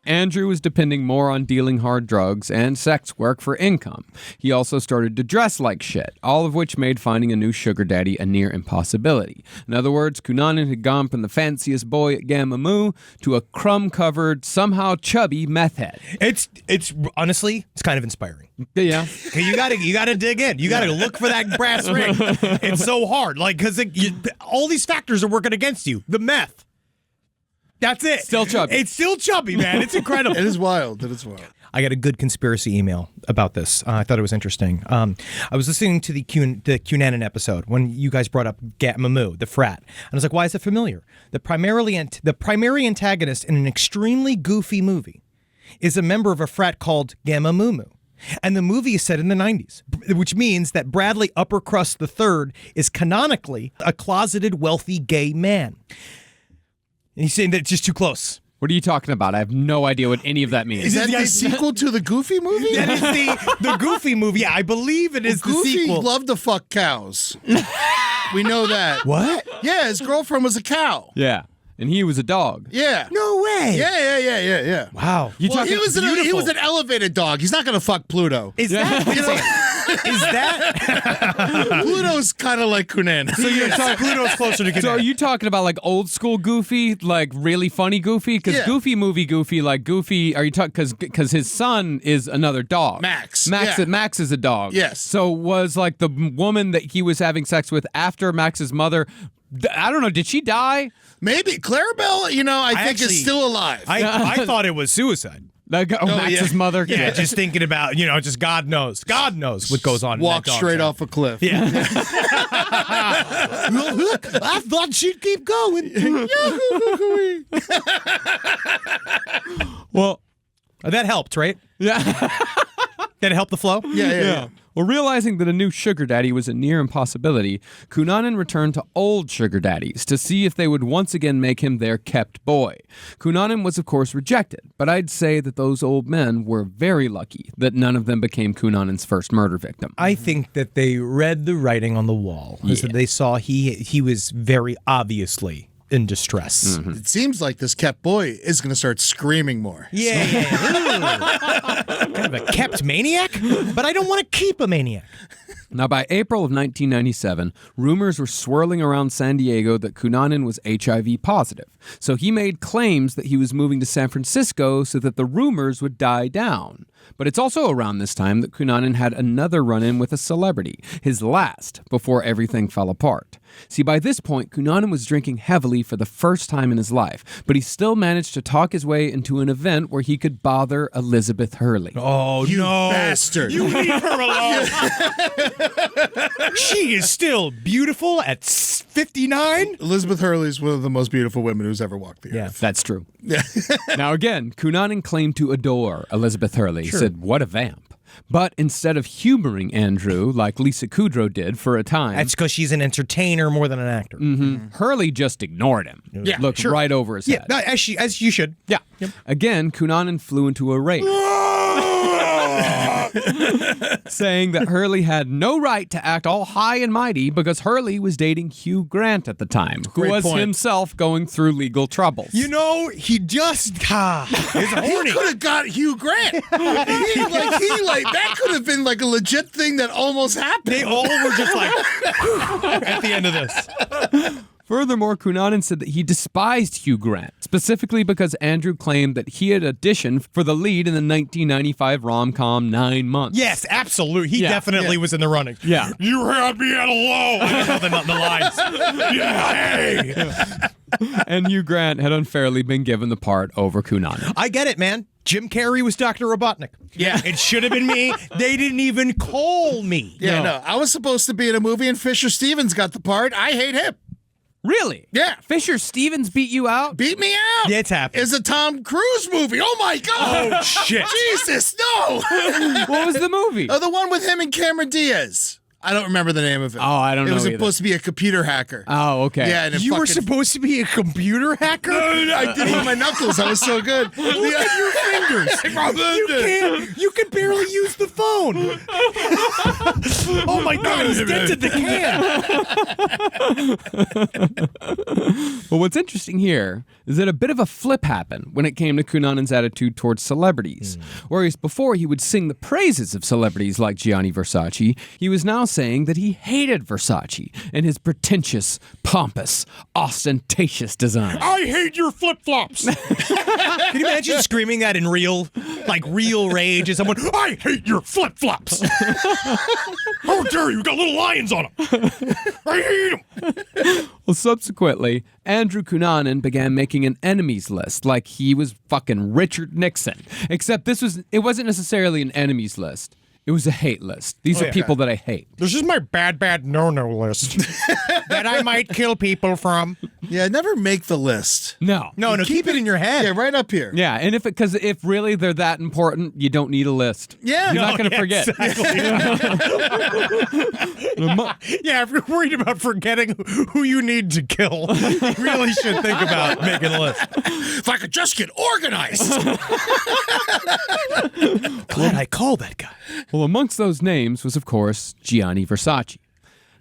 Andrew was depending more on dealing hard drugs and sex work for income. He also started to dress like shit, all of which made finding a new sugar daddy a near impossibility. In other words, Cunanan had gone from the fanciest boy at Gamma Mu to a crumb-covered, somehow chubby meth head. It's honestly, it's kind of inspiring. Yeah. You gotta dig in. You gotta look for that brass ring. It's so hard, like, because all these factors are working against you. The meth. That's it. Still chubby. It's still chubby, man. It's incredible. It is wild. It is wild. I got a good conspiracy email about this. I thought it was interesting. I was listening to the Cunanan episode when you guys brought up Gamma Mu, the frat. And I was like, why is it familiar? The primary antagonist in an extremely goofy movie is a member of a frat called Gamma Mu Mu. And the movie is set in the 90s, which means that Bradley Uppercrust III is canonically a closeted, wealthy gay man. And he's saying that it's just too close. What are you talking about? I have no idea what any of that means. Is that the sequel to the Goofy movie? That is the Goofy movie. Yeah, I believe it is the sequel. Goofy loved to fuck cows. We know that. What? Yeah, his girlfriend was a cow. Yeah. And he was a dog. Yeah. No way. Yeah. Wow. He was an elevated dog. He's not going to fuck Pluto. Is that? Is that? Pluto's kind of like Kunan. So you're talking Pluto's closer to Kunan. So are you talking about like old school Goofy, like really funny Goofy? Because Goofy movie Goofy, like Goofy, are you talking, because his son is another dog. Max. Max is a dog. Yes. So was like the woman that he was having sex with after Max's mother, I don't know, did she die? Maybe. Clarabelle, I think is still alive. I thought it was suicide. Like, Max's mother? Yeah, just thinking about, just God knows. God knows what goes on. Walk straight off a cliff. Yeah. Look, I thought she'd keep going. Well, that helped, right? Yeah. Did it help the flow? Yeah. Well, realizing that a new sugar daddy was a near impossibility, Cunanan returned to old sugar daddies to see if they would once again make him their kept boy. Cunanan was, of course, rejected, but I'd say that those old men were very lucky that none of them became Cunanan's first murder victim. I think that they read the writing on the wall. Yeah. They saw he was very obviously in distress. Mm-hmm. It seems like this kept boy is going to start screaming more. Yeah. Kind of a kept maniac, but I don't want to keep a maniac. Now, by April of 1997, rumors were swirling around San Diego that Cunanan was HIV positive. So he made claims that he was moving to San Francisco so that the rumors would die down. But it's also around this time that Cunanan had another run-in with a celebrity, his last, before everything fell apart. See, by this point, Cunanan was drinking heavily for the first time in his life, but he still managed to talk his way into an event where he could bother Elizabeth Hurley. Oh, you no. bastard. You leave her alone. She is still beautiful at 59. Elizabeth Hurley is one of the most beautiful women who's ever walked the earth. That's true. Yeah. Now, again, Cunanan claimed to adore Elizabeth Hurley. Sure. He said, what a vamp. But instead of humoring Andrew like Lisa Kudrow did for a time... That's because she's an entertainer more than an actor. Mm-hmm. Hurley just ignored him. Yeah, looked right over his head. Yeah, as you should. Yeah. Yep. Again, Cunanan flew into a rage. Saying that Hurley had no right to act all high and mighty because Hurley was dating Hugh Grant at the time, who was himself going through legal troubles. He just is horny. He could have got Hugh Grant. That could have been like a legit thing that almost happened. They all were just like at the end of this. Furthermore, Cunanan said that he despised Hugh Grant, specifically because Andrew claimed that he had auditioned for the lead in the 1995 rom-com 9 Months. Yes, absolutely. He definitely was in the running. Yeah. You had me at a low. I don't know the lines. Yeah, hey. And Hugh Grant had unfairly been given the part over Cunanan. I get it, man. Jim Carrey was Dr. Robotnik. Yeah. It should have been me. They didn't even call me. Yeah, no. I was supposed to be in a movie and Fisher Stevens got the part. I hate him. Really? Yeah. Fisher Stevens beat you out? Beat me out. Yeah, it's happened. It's a Tom Cruise movie. Oh, my God. Oh, shit. Jesus, no. What was the movie? The one with him and Cameron Diaz. I don't remember the name of it. Oh, I don't know It was either. supposed to be a computer hacker. Oh, okay. Yeah, and it You were fucking- supposed to be a computer hacker? I did it with my knuckles. I was so good. Look at your fingers. You can barely use the phone. Oh my God, he's dented the can. Well, what's interesting here is that a bit of a flip happened when it came to Cunanan's attitude towards celebrities. Whereas before he would sing the praises of celebrities like Gianni Versace, he was now saying that he hated Versace and his pretentious, pompous, ostentatious design. I hate your flip-flops. Can you imagine screaming that in real rage at someone? I hate your flip-flops. How dare you? Got little lions on them. I hate them. Well, subsequently, Andrew Cunanan began making an enemies list like he was fucking Richard Nixon. Except it wasn't necessarily an enemies list. It was a hate list. These are people that I hate. This is my bad no-no list that I might kill people from. Yeah, never make the list. No. No, keep it in your head. Yeah, right up here. Yeah, and because if really they're that important, you don't need a list. Yeah. You're not going to forget. Yeah, if you're worried about forgetting who you need to kill, you really should think about making a list. If I could just get organized. Glad I called that guy. Well, amongst those names was, of course, Gianni Versace.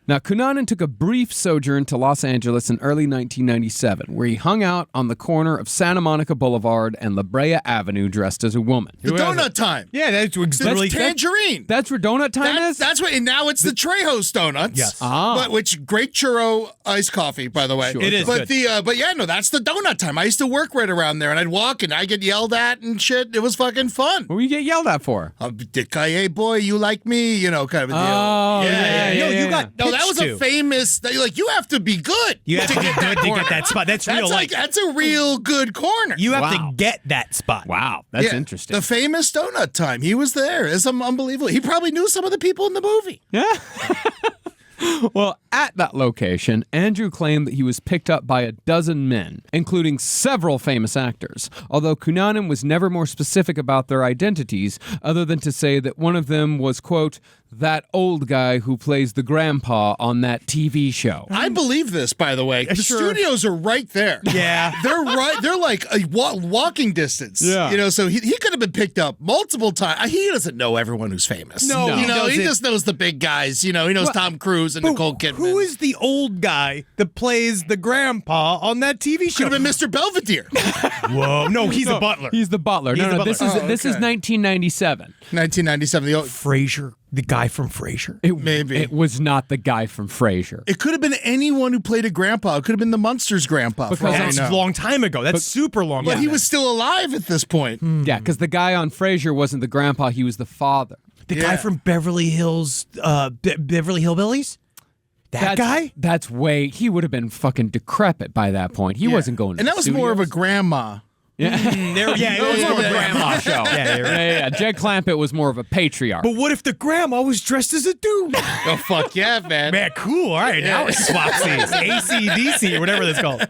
Now, Cunanan took a brief sojourn to Los Angeles in early 1997, where he hung out on the corner of Santa Monica Boulevard and La Brea Avenue dressed as a woman. The donut time. Yeah, that's That's Tangerine. That's where donut time is? That's what, and now it's the Trejo's Donuts. Yes. But which great churro iced coffee, by the way. Sure. It is But good. but yeah, no, that's the donut time. I used to work right around there, and I'd walk, and I'd get yelled at and shit. It was fucking fun. What do you get yelled at for? Hey, boy, you like me? You know, kind of a deal. Oh, yeah. No, you got No, that was pitched a to. famous. Like you have to be good. You have to get good to get that spot. That's real life. That's a real good corner. You have Wow. to get that spot. Wow, that's Yeah, interesting. The famous donut time. He was there. It's unbelievable. He probably knew some of the people in the movie. Yeah. Well, at that location, Andrew claimed that he was picked up by a dozen men, including several famous actors, although Cunanan was never more specific about their identities, other than to say that one of them was, quote, that old guy who plays the grandpa on that TV show. I believe this, by the way. The Sure. studios are right there. Yeah. They're right. They're like a walking distance. Yeah. You know, so he could have been picked up multiple times. He doesn't know everyone who's famous. No, You he know, he doesn't. just knows the big guys. You know, he knows Tom Cruise and Nicole Kidman. Who is the old guy that plays the grandpa on that TV show? Could have been Mr. Belvedere. Whoa, no, he's the butler. He's the butler. He's No, the no, butler. this is okay. 1997. 1997. The old, Frasier, the guy from Frasier. Maybe. It was not the guy from Frasier. it could have been anyone who played a grandpa. It could have been the Munsters grandpa. Because for all I That's know. a long time ago. That's super long. But ago. he was still alive at this point. Yeah, because the guy on Frasier wasn't the grandpa, he was the father. the guy from Beverly Hills, Beverly Hillbillies. Guy. That's he would have been fucking decrepit by that point. He wasn't going to And the that was more of a studios. grandma. Yeah. Yeah, It was more of a yeah. grandma show. Yeah. Jed Clampett was more of a patriarch. But what if the grandma was dressed as a dude? Oh, fuck yeah, man. Man, cool. All right, now it's swapsies. ACDC or whatever that's called.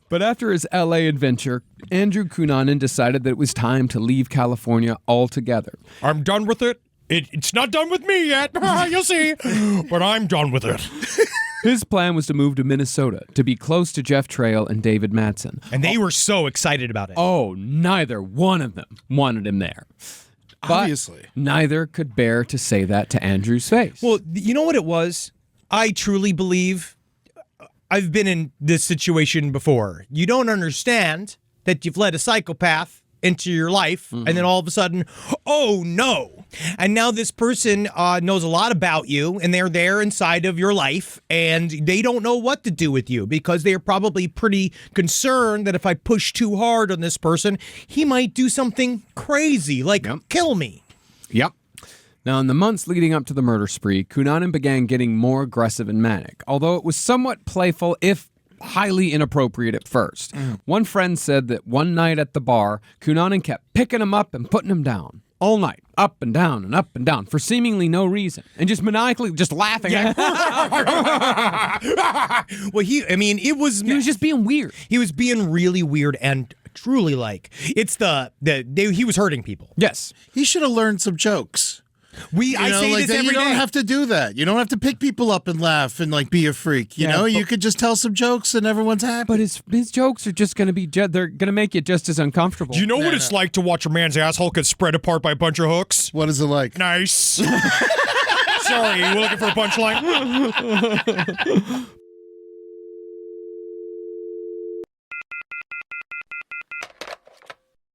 But after his LA adventure, Andrew Cunanan decided that it was time to leave California altogether. I'm done with it. It's not done with me yet. You'll see. But I'm done with it. His plan was to move to Minnesota to be close to Jeff Trail and David Madsen. And they were so excited about it. Oh, neither one of them wanted him there. But Obviously. neither could bear to say that to Andrew's face. Well, you know what it was? I truly believe I've been in this situation before. You don't understand that you've let a psychopath into your life, and then all of a sudden, oh no. And now this person knows a lot about you, and they're there inside of your life, and they don't know what to do with you because they're probably pretty concerned that if I push too hard on this person, he might do something crazy, like kill me. Yep. Now, in the months leading up to the murder spree, Cunanan began getting more aggressive and manic, although it was somewhat playful, if highly inappropriate at first. One friend said that one night at the bar, Cunanan kept picking him up and putting him down. All night, up and down, for seemingly no reason, and just maniacally just laughing. Well, it was... He was just being weird. He was being really weird and truly like it's he was hurting people. Yes. He should have learned some jokes. I say this every you don't day. have to do that. You don't have to pick people up and laugh and like be a freak. You know, you could just tell some jokes and everyone's happy. But his jokes are just going to be they're going to make you just as uncomfortable. Do you know what it's like to watch a man's asshole get spread apart by a bunch of hooks? What is it like? Nice. Sorry, you were looking for a punchline?